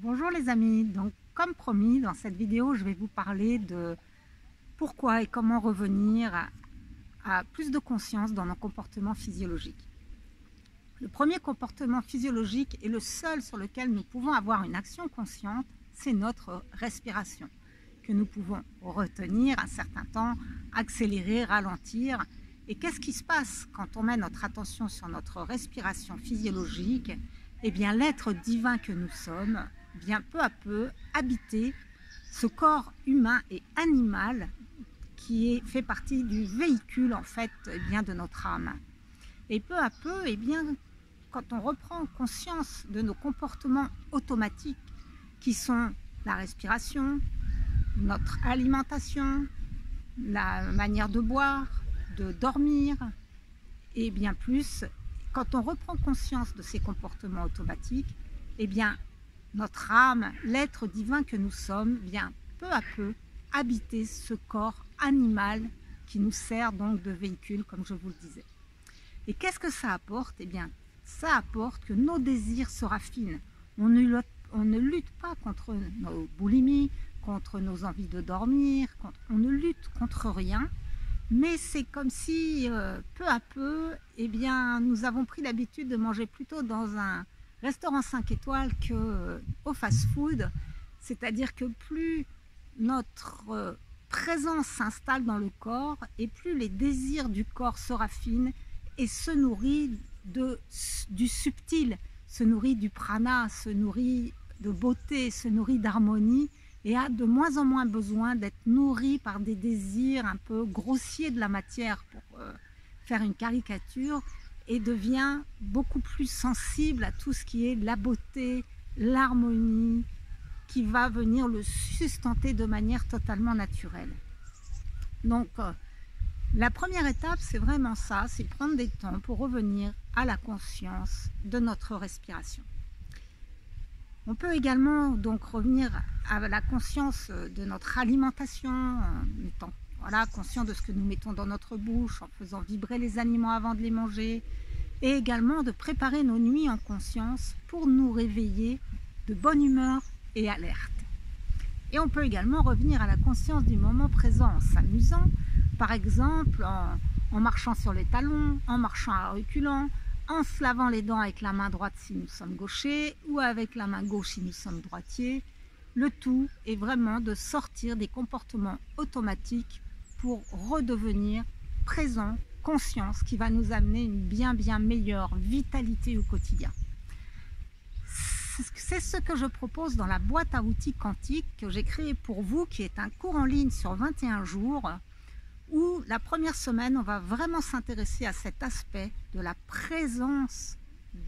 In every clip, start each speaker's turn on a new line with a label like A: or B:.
A: Bonjour les amis, donc comme promis dans cette vidéo je vais vous parler de pourquoi et comment revenir à plus de conscience dans nos comportements physiologiques. Le premier comportement physiologique et le seul sur lequel nous pouvons avoir une action consciente, c'est notre respiration, que nous pouvons retenir un certain temps, accélérer, ralentir. Et qu'est-ce qui se passe quand on met notre attention sur notre respiration physiologique? Eh bien l'être divin que nous sommes vient peu à peu habiter ce corps humain et animal qui fait partie du véhicule en fait de notre âme. Et peu à peu, quand on reprend conscience de nos comportements automatiques qui sont la respiration, notre alimentation, la manière de boire, de dormir et bien plus, quand on reprend conscience de ces comportements automatiques, notre âme, l'être divin que nous sommes, vient peu à peu habiter ce corps animal qui nous sert donc de véhicule, comme je vous le disais. Et qu'est-ce que ça apporte? Ça apporte que nos désirs se raffinent. On ne lutte pas contre nos boulimies, contre nos envies de dormir, on ne lutte contre rien, mais c'est comme si peu à peu, nous avons pris l'habitude de manger plutôt dans un restaurant 5 étoiles qu'au fast-food, c'est-à-dire que plus notre présence s'installe dans le corps et plus les désirs du corps se raffinent et se nourrit du subtil, se nourrit du prana, se nourrit de beauté, se nourrit d'harmonie et a de moins en moins besoin d'être nourri par des désirs un peu grossiers de la matière pour faire une caricature, et devient beaucoup plus sensible à tout ce qui est la beauté, l'harmonie, qui va venir le sustenter de manière totalement naturelle. Donc la première étape, c'est vraiment ça, c'est prendre des temps pour revenir à la conscience de notre respiration. On peut également donc revenir à la conscience de notre alimentation, en étant conscient de ce que nous mettons dans notre bouche, en faisant vibrer les aliments avant de les manger, et également de préparer nos nuits en conscience pour nous réveiller de bonne humeur et alerte. Et on peut également revenir à la conscience du moment présent en s'amusant, par exemple en marchant sur les talons, en marchant à reculant, en se lavant les dents avec la main droite si nous sommes gauchers ou avec la main gauche si nous sommes droitiers. Le tout est vraiment de sortir des comportements automatiques pour redevenir présent, conscience, qui va nous amener une bien meilleure vitalité au quotidien. C'est ce que je propose dans la boîte à outils quantique que j'ai créée pour vous, qui est un cours en ligne sur 21 jours, où la première semaine, on va vraiment s'intéresser à cet aspect de la présence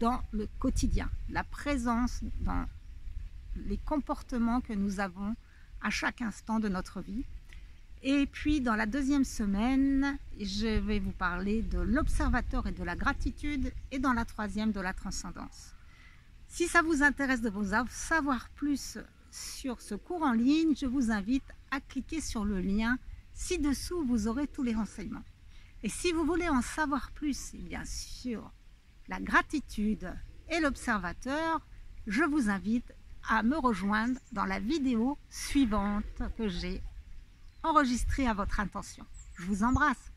A: dans le quotidien, la présence dans les comportements que nous avons à chaque instant de notre vie. Et puis dans la deuxième semaine, je vais vous parler de l'observateur et de la gratitude, et dans la troisième de la transcendance. Si ça vous intéresse de vous savoir plus sur ce cours en ligne, je vous invite à cliquer sur le lien ci-dessous, vous aurez tous les renseignements. Et si vous voulez en savoir plus, bien sûr, la gratitude et l'observateur, je vous invite à me rejoindre dans la vidéo suivante que j'ai enregistrée à votre intention. Je vous embrasse.